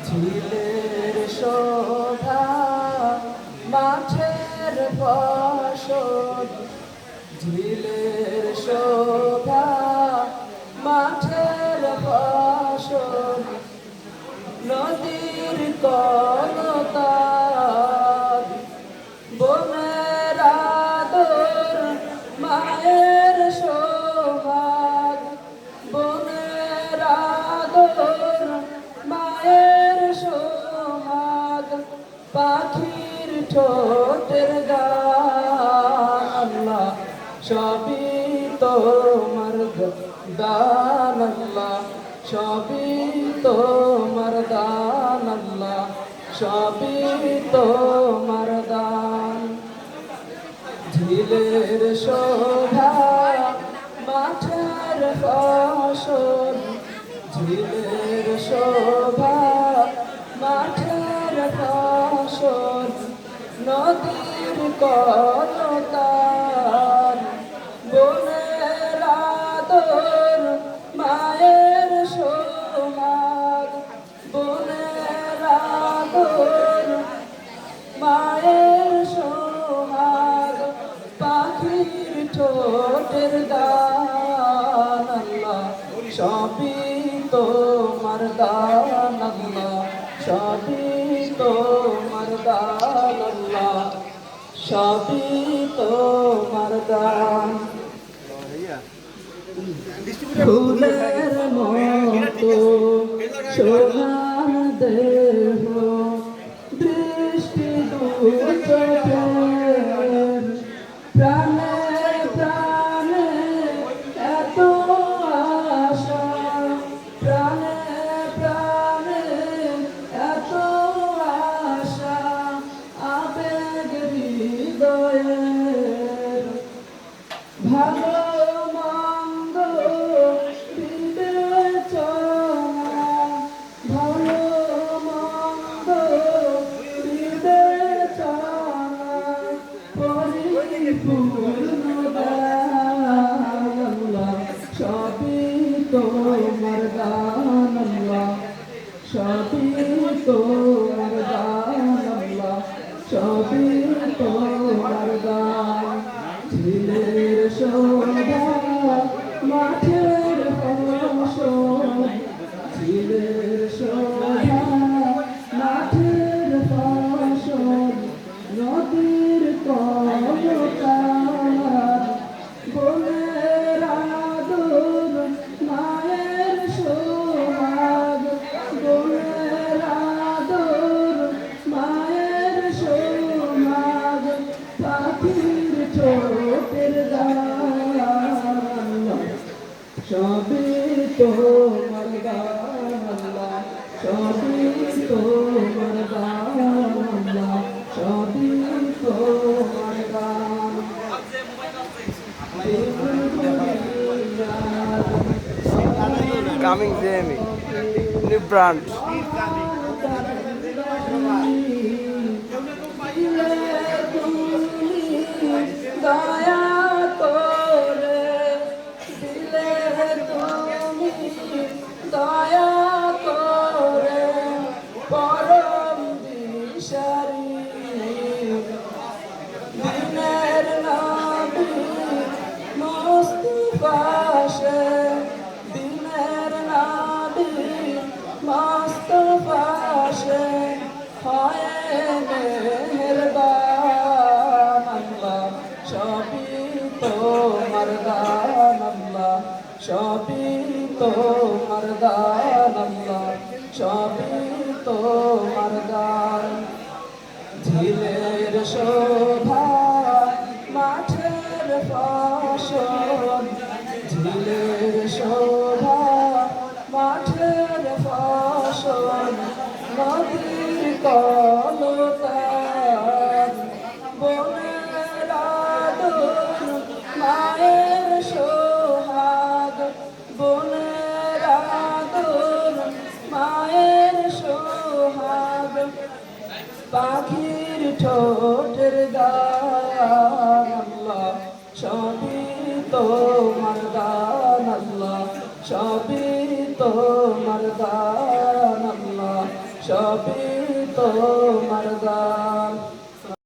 ঝিলের শোভা মাঠের ফসল, ঝিলের শোভা মাঠের ফসল, নদীর কলতান বনের আদর, মায়ের সোহাগ বনের আদর, মায়ের সোহাগ, পাখির ঠোঁটের গান। আল্লাহ সবই তোমার দান, আল্লাহ সবই তোমার দান, আল্লাহ সবই তোমার দান। ঝিলের শোভা মাঠের ফসল, ঝিলের শোভা মাঠের ফসল, নদীর কলতান বনের আদর, মায়ের সোহাগ বনের আদর, মায়ের সোহাগ, পাখির ঠোঁটের গান। আল্লাহ সবই তোমার দান, আল্লাহ সবই তোমার দান, আল্লাহ সবই তোমার দান। ফুলের মতো সোনার দেহ, দৃষ্টি দুচোখের, প্রাণে প্রাণে এত আশা, প্রাণে প্রাণে এত আশা, আবেগ হৃদয়ের, ভালো মন্দ বিবেচনা, ভালো মন্দ বিবেচনা, পরিপূর্ণ দান। আল্লাহ সবই তোমার দান, আল্লাহ সবই তোমার দান, আল্লাহ সবই তোমার দান। ঝিলের শোভা মাঠের ফসল, ঝিলের শোভা মাঠের ফসল, নদীর কলতান বনের আদর, মায়ের সোহাগ বনের আদর, মায়ের সোহাগ, পাখির ঠোঁটের গান। সবই তোমার গান, আল্লাহ সবই তোমার গান, আল্লাহ সবই তোমার গান। Coming Jamie, new brand. দয়া করে দিলে তুমি, দয়া করে পরম দিশারি, দিনের নবী মুস্তাফা সে, দিনের নবী মুস্তাফা সে, হয় মেহেরবান। আল্লাহ সবই তোমার দান, আল্লাহ সবই তোমার দান, আল্লাহ সবই তোমার দান। ঝিলের শোভা মাঠের ফসল, ঝিলের শোভা মাঠের ফসল, নদীর কলতান বনের আদর, মায়ের সোহাগ বনের আদর, মায়ের সোহাগ, পাখির ঠোঁটের গান। আল্লাহ সবই তোমার দান, আল্লাহ সবই তোমার দান, আল্লাহ সবই তোমার